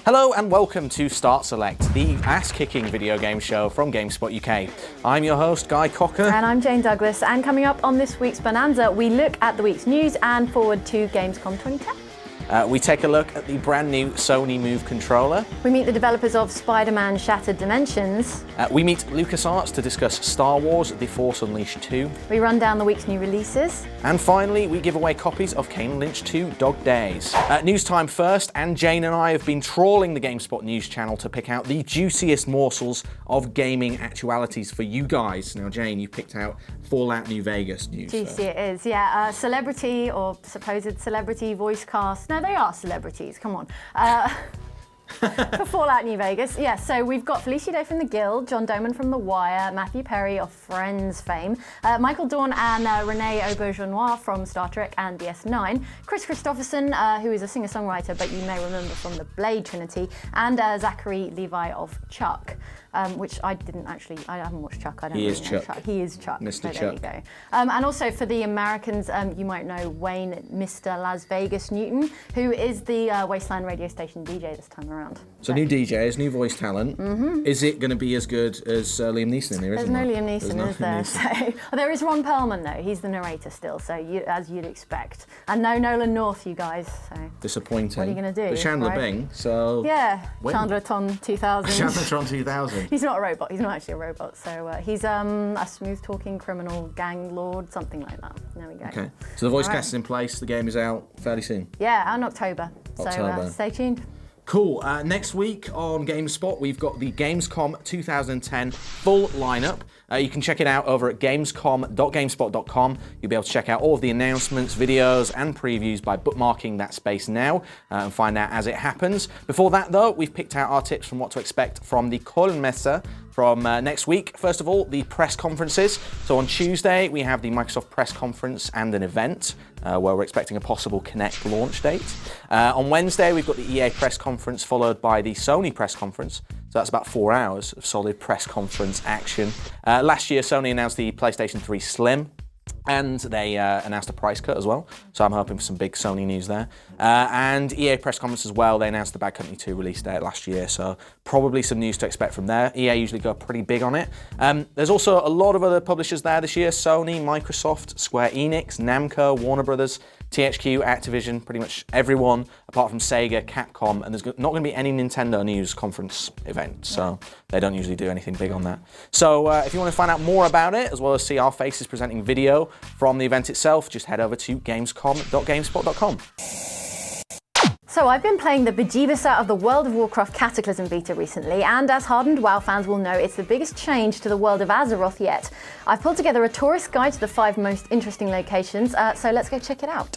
Hello and welcome to Start Select, the ass-kicking video game show from GameSpot UK. I'm your host, Guy Cocker. And I'm Jane Douglas, and coming up on this week's Bonanza, we look at the week's news and forward to Gamescom 2010. We take a look at the brand new Sony Move controller. We meet the developers of Spider-Man Shattered Dimensions. We meet LucasArts to discuss Star Wars The Force Unleashed 2. We run down the week's new releases. And finally, we give away copies of Kane Lynch 2 Dog Days. News time first, and Jane and I have been trawling the GameSpot news channel to pick out the juiciest morsels of gaming actualities for you guys. Now, Jane, you picked out Fallout New Vegas news. Juicy it is, yeah. Celebrity or supposed celebrity voice cast. No, they are celebrities, come on. For Fallout New Vegas, yeah, so we've got Felicia Day from The Guild, John Doman from The Wire, Matthew Perry of Friends fame, Michael Dorn and Renee Auberjonois from Star Trek and DS9, Chris Christopherson, who is a singer-songwriter, but you may remember from the Blade Trinity, and Zachary Levi of Chuck. Which I haven't watched Chuck. I don't He really is know Chuck. He is Chuck. Mr. So Chuck. there you go. And also for the Americans, you might know Wayne, Mr. Las Vegas Newton, who is the Wasteland radio station DJ this time around. So new DJs, new voice talent. Mm-hmm. Is it going to be as good as Liam Neeson in there, isn't There's there? no Liam Neeson, is there? So, there is Ron Perlman, though. He's the narrator still, so as you'd expect. And no Nolan North, you guys. So Disappointing. what are you going to do? But Chandler right? Bing, so... Yeah, When? Chandlerton 2000. Chandlertron 2000. He's not a robot. He's not actually a robot. So he's a smooth-talking criminal gang lord, something like that. There we go. Okay. So the voice All right. cast is in place. The game is out fairly soon. Yeah, and October. October. So stay tuned. Cool. Next week on GameSpot, we've got the Gamescom 2010 full lineup. You can check it out over at gamescom.gamespot.com. You'll be able to check out all of the announcements, videos, and previews by bookmarking that space now and find out as it happens. Before that, though, we've picked out our tips from what to expect from the Kohlmesse from next week. First of all, the press conferences. So on Tuesday, we have the Microsoft press conference and an event where we're expecting a possible Kinect launch date. On Wednesday, we've got the EA press conference followed by the Sony press conference. So that's about 4 hours of solid press conference action. Last year, Sony announced the PlayStation 3 Slim, and they announced a price cut as well. So I'm hoping for some big Sony news there. And EA press conference as well. They announced the Bad Company 2 release date last year. So probably some news to expect from there. EA usually go pretty big on it. There's also a lot of other publishers there this year. Sony, Microsoft, Square Enix, Namco, Warner Brothers, THQ, Activision, pretty much everyone apart from Sega, Capcom, and there's not going to be any Nintendo news conference event, so they don't usually do anything big on that. So if you want to find out more about it, as well as see our faces presenting video from the event itself, just head over to gamescom.gamespot.com. So I've been playing the bejeebus out of the World of Warcraft Cataclysm beta recently, and as hardened WoW fans will know, it's the biggest change to the world of Azeroth yet. I've pulled together a tourist guide to the 5 most interesting locations, so let's go check it out.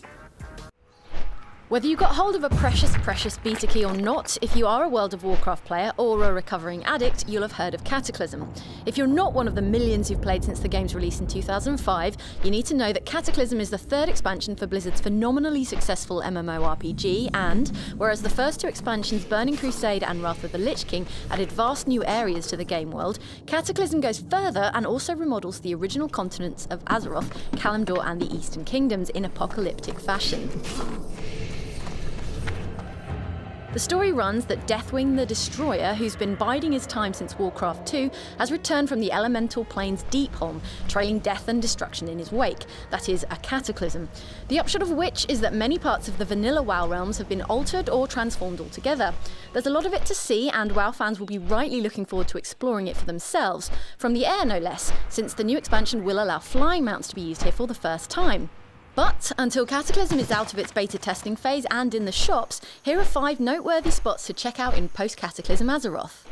Whether you got hold of a precious beta key or not, if you are a World of Warcraft player or a recovering addict, you'll have heard of Cataclysm. If you're not one of the millions who've played since the game's release in 2005, you need to know that Cataclysm is the 3rd expansion for Blizzard's phenomenally successful MMORPG, and whereas the first 2 expansions, Burning Crusade and Wrath of the Lich King, added vast new areas to the game world, Cataclysm goes further and also remodels the original continents of Azeroth, Kalimdor and the Eastern Kingdoms in apocalyptic fashion. The story runs that Deathwing the Destroyer, who's been biding his time since Warcraft 2, has returned from the elemental plane's Deepholm, trailing death and destruction in his wake. That is, a cataclysm. The upshot of which is that many parts of the vanilla WoW realms have been altered or transformed altogether. There's a lot of it to see, and WoW fans will be rightly looking forward to exploring it for themselves, from the air no less, since the new expansion will allow flying mounts to be used here for the first time. But until Cataclysm is out of its beta testing phase and in the shops, here are 5 noteworthy spots to check out in post-Cataclysm Azeroth.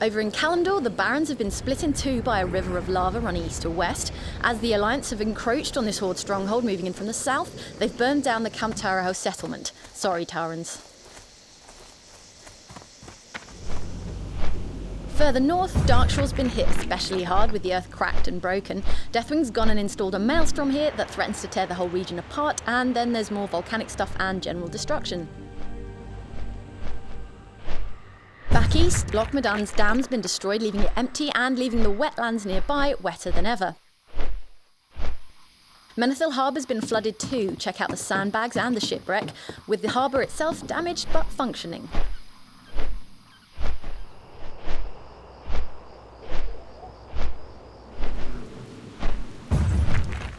Over in Kalimdor, the Barons have been split in 2 by a river of lava running east to west. As the Alliance have encroached on this Horde stronghold moving in from the south, they've burned down the Camp Taraho settlement. Sorry, Taurans. Further north, Darkshaw's been hit especially hard with the earth cracked and broken. Deathwing's gone and installed a maelstrom here that threatens to tear the whole region apart, and then there's more volcanic stuff and general destruction. Back east, Loch Modan's dam's been destroyed, leaving it empty and leaving the wetlands nearby wetter than ever. Menethil Harbour's been flooded too. Check out the sandbags and the shipwreck, with the harbour itself damaged but functioning.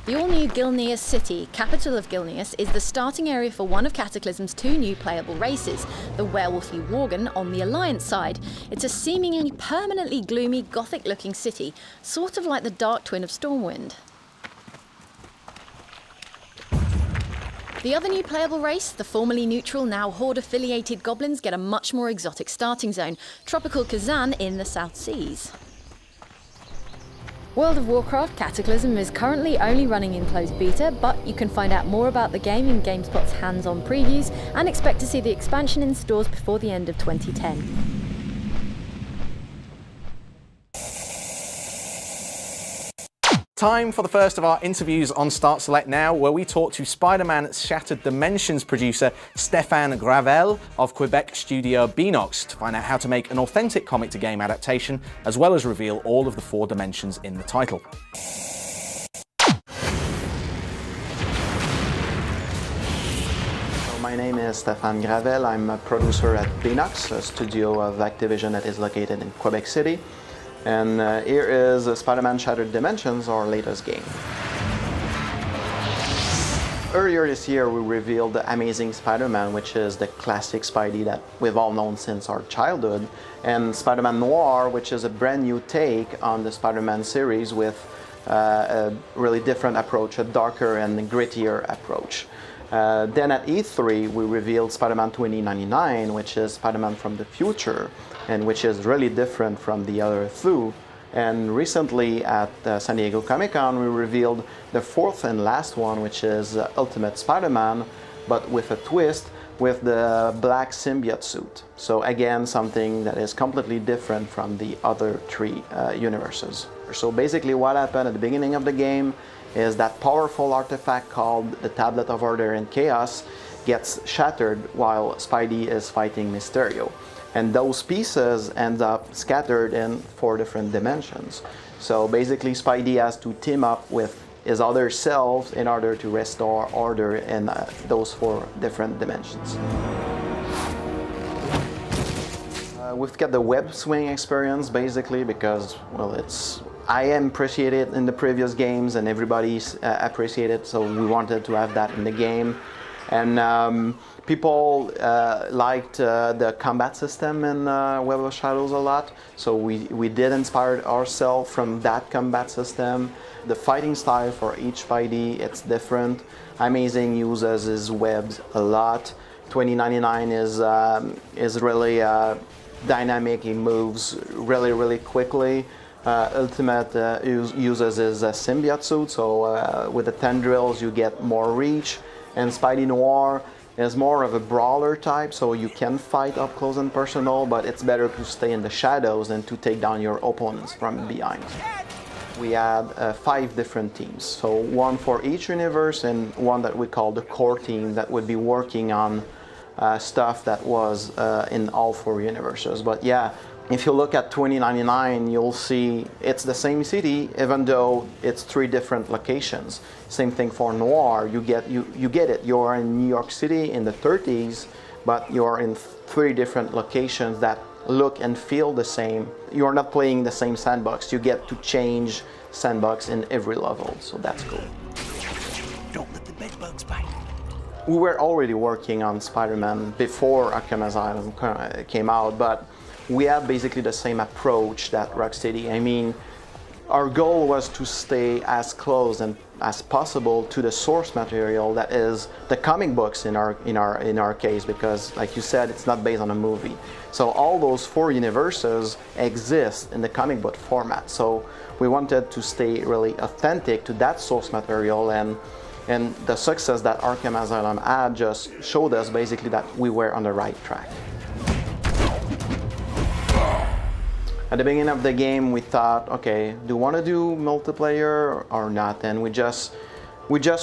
The all-new Gilneas City, capital of Gilneas, is the starting area for one of Cataclysm's 2 new playable races, the werewolfy Worgen on the Alliance side. It's a seemingly permanently gloomy, gothic-looking city, sort of like the dark twin of Stormwind. The other new playable race, the formerly neutral, now Horde-affiliated goblins, get a much more exotic starting zone, tropical Kazan in the South Seas. World of Warcraft Cataclysm is currently only running in closed beta, but you can find out more about the game in GameSpot's hands-on previews and expect to see the expansion in stores before the end of 2010. Time for the first of our interviews on Start Select now, where we talk to Spider-Man Shattered Dimensions producer Stéphane Gravel of Quebec studio Beenox to find out how to make an authentic comic-to-game adaptation, as well as reveal all of the 4 dimensions in the title. My name is Stéphane Gravel. I'm a producer at Beenox, a studio of Activision that is located in Quebec City. And here is Spider-Man Shattered Dimensions, our latest game. Earlier this year, we revealed the Amazing Spider-Man, which is the classic Spidey that we've all known since our childhood, and Spider-Man Noir, which is a brand new take on the Spider-Man series with a really different approach, a darker and grittier approach. Then at E3, we revealed Spider-Man 2099, which is Spider-Man from the future, and which is really different from the other 2. And recently at San Diego Comic-Con, we revealed the 4th and last one, which is Ultimate Spider-Man, but with a twist, with the black symbiote suit. So again, something that is completely different from the other 3 universes. So basically what happened at the beginning of the game is that powerful artifact called the Tablet of Order and Chaos gets shattered while Spidey is fighting Mysterio. And those pieces end up scattered in 4 different dimensions. So basically Spidey has to team up with his other selves in order to restore order in those 4 different dimensions. We've got the web swing experience basically because, well, I appreciated it in the previous games and everybody's appreciated it, so we wanted to have that in the game. And people liked the combat system in Web of Shadows a lot, so we did inspire ourselves from that combat system. The fighting style for each Spidey, it's different. Amazing uses his webs a lot. 2099 is really dynamic. He moves really quickly. Ultimate uses his symbiote suit, so with the tendrils you get more reach. And Spidey Noir is more of a brawler type, so you can fight up close and personal, but it's better to stay in the shadows and to take down your opponents from behind. We had 5 different teams, so 1 for each universe and 1 that we call the core team that would be working on stuff that was in all 4 universes. But yeah, if you look at 2099, you'll see it's the same city, even though it's 3 different locations. Same thing for Noir. You get it. You're in New York City in the 30s, but you're in 3 different locations that look and feel the same. You're not playing the same sandbox. You get to change sandbox in every level, so that's cool. Don't let the bedbugs bite. We were already working on Spider-Man before Arkham Asylum came out, but we had basically the same approach that Rocksteady. I mean, our goal was to stay as close and as possible to the source material that is the comic books in our case, because like you said, it's not based on a movie. So all those 4 universes exist in the comic book format. So we wanted to stay really authentic to that source material, and the success that Arkham Asylum had just showed us basically that we were on the right track. At the beginning of the game, we thought, okay, do you want to do multiplayer or not? And we just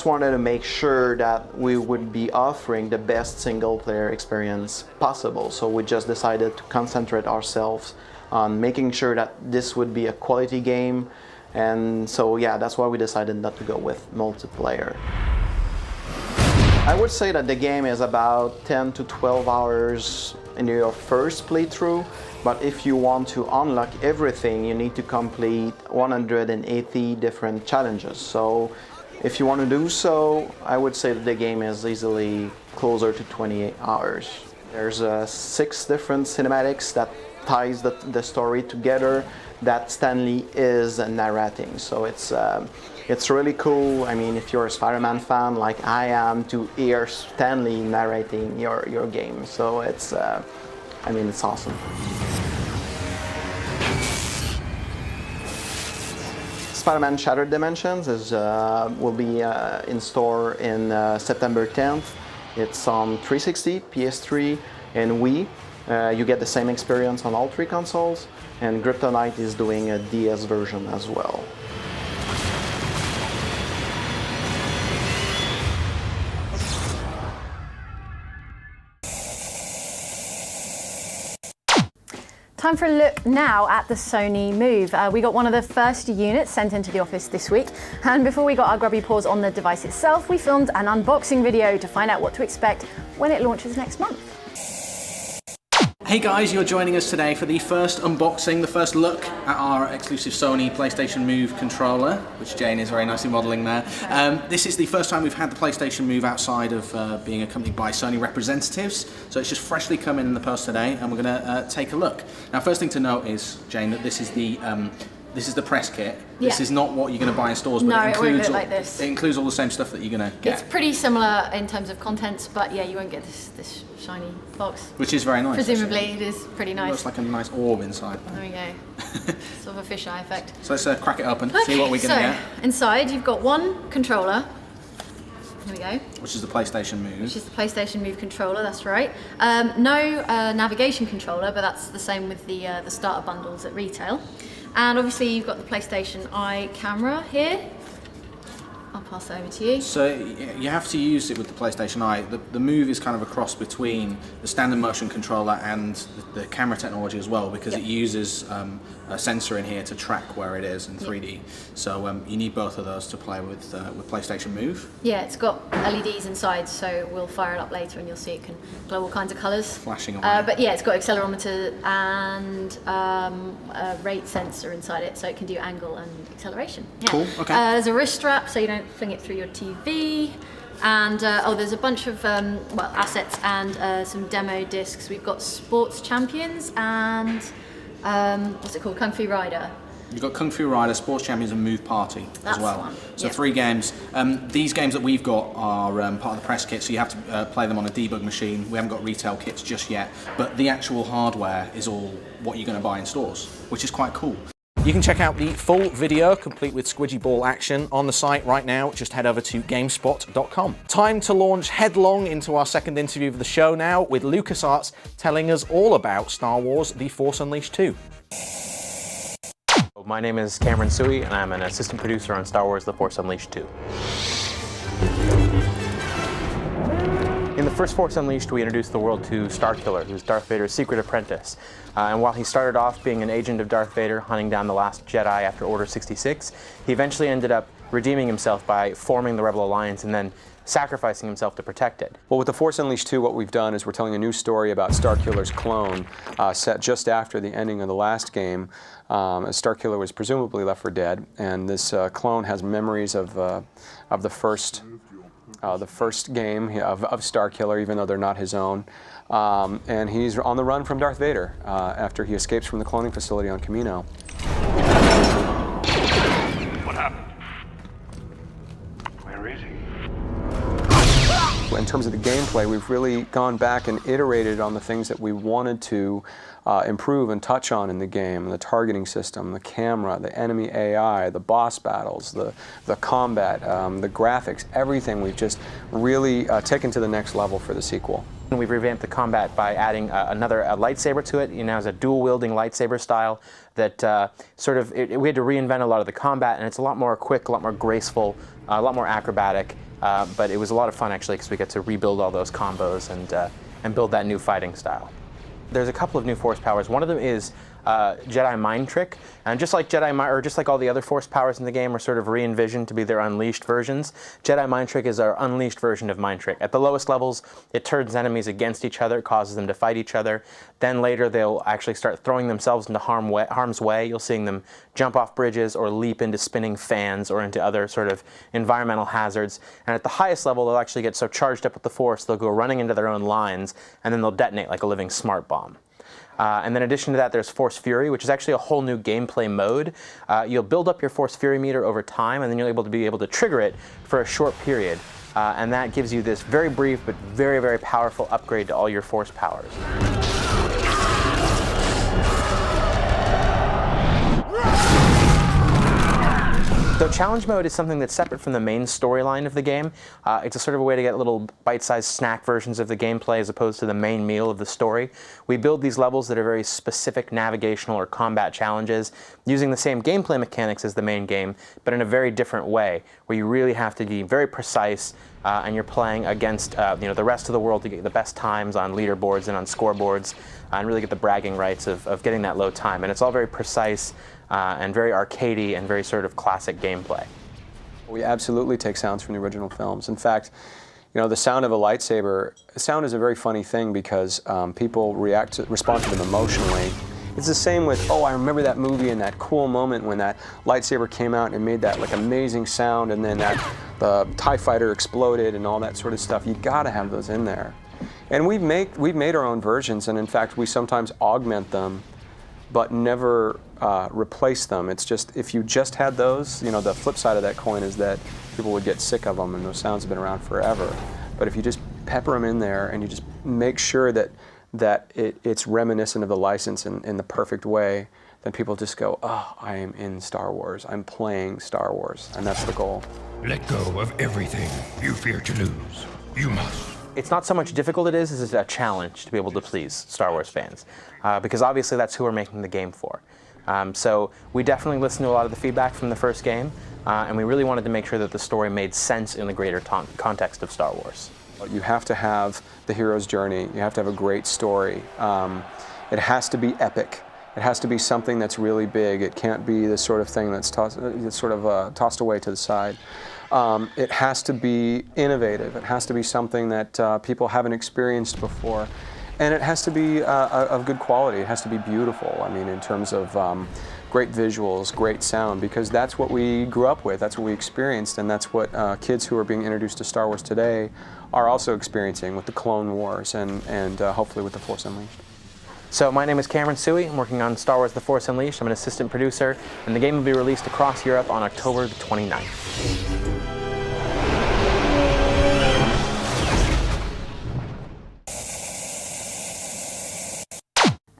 wanted to make sure that we would be offering the best single-player experience possible. So we just decided to concentrate ourselves on making sure that this would be a quality game, And so yeah, that's why we decided not to go with multiplayer. I would say that the game is about 10 to 12 hours in your first playthrough, but if you want to unlock everything, you need to complete 180 different challenges. So if you want to do so, I would say that the game is easily closer to 28 hours. There's 6 different cinematics that ties the story together that Stanley is narrating. So it's really cool. I mean, if you're a Spider-Man fan like I am, to hear Stanley narrating your game. So it's, I mean, it's awesome. Spider-Man Shattered Dimensions will be in store in September 10th. It's on 360, PS3, and Wii. You get the same experience on all 3 consoles, and Kryptonite is doing a DS version as well. Time for a look now at the Sony Move. We got one of the first units sent into the office this week, and before we got our grubby paws on the device itself, we filmed an unboxing video to find out what to expect when it launches next month. Hey guys, you're joining us today for the first unboxing, the first look at our exclusive Sony PlayStation Move controller, which Jane is very nicely modelling there. This is the first time we've had the PlayStation Move outside of being accompanied by Sony representatives, so it's just freshly come in the post today, and we're going to take a look. Now, first thing to note is, Jane, that this is the press kit. This is not what you're going to buy in stores, but it includes, like this. It includes all the same stuff that you're going to get. It's pretty similar in terms of contents, but yeah, you won't get this shiny box. Which is very nice. Presumably, actually. it is pretty nice. It looks like a nice orb inside. There we go. Sort of a fisheye effect. So let's crack it open, see what we're going to get. Inside, you've got one controller. There we go. Which is the PlayStation Move. Which is the PlayStation Move controller, that's right. No navigation controller, but that's the same with the starter bundles at retail. And obviously you've got the PlayStation Eye camera here. I'll pass that over to you. So you have to use it with the PlayStation Eye. The Move is kind of a cross between the standard motion controller and the camera technology as well, because it uses a sensor in here to track where it is in 3D. So you need both of those to play with PlayStation Move. Yeah, it's got LEDs inside, so we'll fire it up later and you'll see it can glow all kinds of colours. Flashing away. But yeah, it's got accelerometer and a rate sensor inside it, so it can do angle and acceleration. Yeah. Cool, okay. There's a wrist strap, so you don't fling it through your TV. And there's a bunch of assets and some demo discs. We've got Sports Champions and what's it called? Kung Fu Rider. You've got Kung Fu Rider, Sports Champions, and Move Party That's as well. The one. So 3 games. These games that we've got are part of the press kit, so you have to play them on a debug machine. We haven't got retail kits just yet, but the actual hardware is all what you're going to buy in stores, which is quite cool. You can check out the full video, complete with squidgy ball action, on the site right now. Just head over to GameSpot.com. Time to launch headlong into our second interview of the show now, with LucasArts telling us all about Star Wars The Force Unleashed 2. My name is Cameron Suey, and I'm an assistant producer on Star Wars The Force Unleashed 2. In the first Force Unleashed, we introduced the world to Starkiller, who's Darth Vader's secret apprentice. And while he started off being an agent of Darth Vader, hunting down the last Jedi after Order 66, he eventually ended up redeeming himself by forming the Rebel Alliance and then sacrificing himself to protect it. Well, with The Force Unleashed 2, what we've done is we're telling a new story about Starkiller's clone, set just after the ending of the last game, as Starkiller was presumably left for dead, and this clone has memories of the first game of Starkiller, even though they're not his own. And he's on the run from Darth Vader after he escapes from the cloning facility on Kamino. What happened? Where is he? In terms of the gameplay, we've really gone back and iterated on the things that we wanted to improve and touch on in the game: the targeting system, the camera, the enemy AI, the boss battles, the combat, the graphics, everything we've just really taken to the next level for the sequel. We've revamped the combat by adding another lightsaber to it. It now has a dual-wielding lightsaber style that we had to reinvent a lot of the combat, and it's a lot more quick, a lot more graceful, a lot more acrobatic. But it was a lot of fun, actually, because we get to rebuild all those combos and build that new fighting style. There's a couple of new force powers. One of them is Jedi mind trick. And just like just like all the other Force powers in the game are sort of re-envisioned to be their unleashed versions, Jedi mind trick is our unleashed version of mind trick. At the lowest levels, it turns enemies against each other, it causes them to fight each other. Then later they'll actually start throwing themselves into harm's way. You'll see them jump off bridges or leap into spinning fans or into other sort of environmental hazards. And at the highest level, they'll actually get so charged up with the Force, they'll go running into their own lines, and then they'll detonate like a living smart bomb. And then in addition to that, there's Force Fury, which is actually a whole new gameplay mode. You'll build up your Force Fury meter over time, and then you'll be able to trigger it for a short period. And that gives you this very brief but very, very powerful upgrade to all your Force powers. So challenge mode is something that's separate from the main storyline of the game. It's a sort of a way to get little bite-sized snack versions of the gameplay as opposed to the main meal of the story. We build these levels that are very specific navigational or combat challenges using the same gameplay mechanics as the main game, but in a very different way, where you really have to be very precise and you're playing against the rest of the world to get the best times on leaderboards and on scoreboards and really get the bragging rights of getting that low time. And it's all very precise and very arcadey and very sort of classic gameplay. We absolutely take sounds from the original films. In fact, the sound of a lightsaber, sound is a very funny thing because people respond to them emotionally. It's the same with, I remember that movie and that cool moment when that lightsaber came out and made that like amazing sound, and then the TIE fighter exploded and all that sort of stuff. You gotta have those in there. And we've made our own versions, and in fact we sometimes augment them but never replace them. It's just, if you just had those, the flip side of that coin is that people would get sick of them, and those sounds have been around forever. But if you just pepper them in there and you just make sure that it's reminiscent of the license in the perfect way, then people just go, I am in Star Wars, I'm playing Star Wars, and that's the goal. Let go of everything you fear to lose. You must. It's not so much difficult it is, it's a challenge to be able to please Star Wars fans, because obviously that's who we're making the game for. So we definitely listened to a lot of the feedback from the first game, and we really wanted to make sure that the story made sense in the greater context of Star Wars. You have to have the hero's journey, you have to have a great story. It has to be epic. It has to be something that's really big. It can't be the sort of thing that's tossed away to the side. It has to be innovative. It has to be something that people haven't experienced before. And it has to be of good quality. It has to be beautiful, in terms of great visuals, great sound, because that's what we grew up with, that's what we experienced, and that's what kids who are being introduced to Star Wars today are also experiencing with the Clone Wars and hopefully with The Force Unleashed. So my name is Cameron Suey. I'm working on Star Wars The Force Unleashed. I'm an assistant producer, and the game will be released across Europe on October the 29th.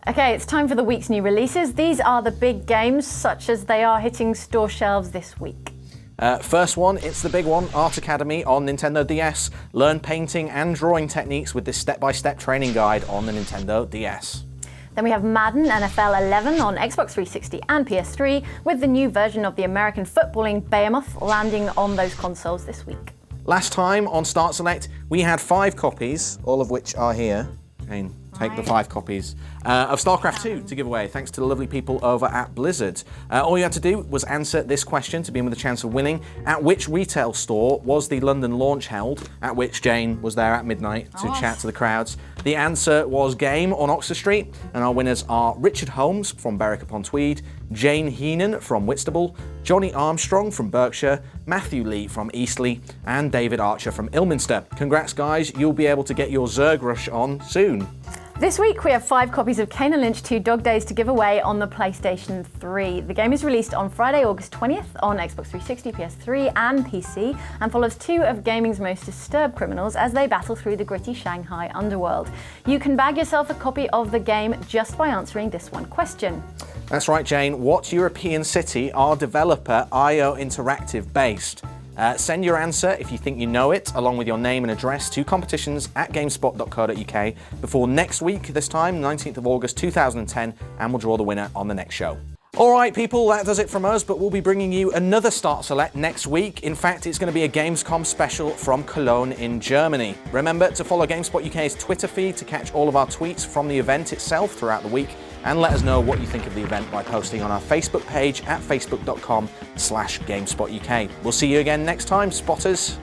Okay, it's time for the week's new releases. These are the big games, such as they are hitting store shelves this week. First one, it's the big one, Art Academy on Nintendo DS. Learn painting and drawing techniques with this step-by-step training guide on the Nintendo DS. Then we have Madden NFL 11 on Xbox 360 and PS3, with the new version of the American footballing behemoth landing on those consoles this week. Last time on Start Select, we had 5 copies, all of which are here. Jane, take the 5 copies of StarCraft 2 to give away, thanks to the lovely people over at Blizzard. All you had to do was answer this question to begin with a chance of winning. At which retail store was the London launch held, at which Jane was there at midnight to chat to the crowds? The answer was Game on Oxford Street, and our winners are Richard Holmes from Berwick-upon-Tweed, Jane Heenan from Whitstable, Johnny Armstrong from Berkshire, Matthew Lee from Eastleigh, and David Archer from Ilminster. Congrats guys, you'll be able to get your Zerg Rush on soon. This week we have 5 copies of Kane & Lynch 2 Dog Days to give away on the PlayStation 3. The game is released on Friday, August 20th on Xbox 360, PS3 and PC, and follows 2 of gaming's most disturbed criminals as they battle through the gritty Shanghai underworld. You can bag yourself a copy of the game just by answering this one question. That's right, Jane. What European city are developer IO Interactive based? Send your answer if you think you know it, along with your name and address, to competitions@gamespot.co.uk before next week, this time, 19th of August 2010, and we'll draw the winner on the next show. All right, people, that does it from us, but we'll be bringing you another Start Select next week. In fact, it's going to be a Gamescom special from Cologne in Germany. Remember to follow GameSpot UK's Twitter feed to catch all of our tweets from the event itself throughout the week. and let us know what you think of the event by posting on our Facebook page at facebook.com/GameSpotUK. We'll see you again next time, spotters.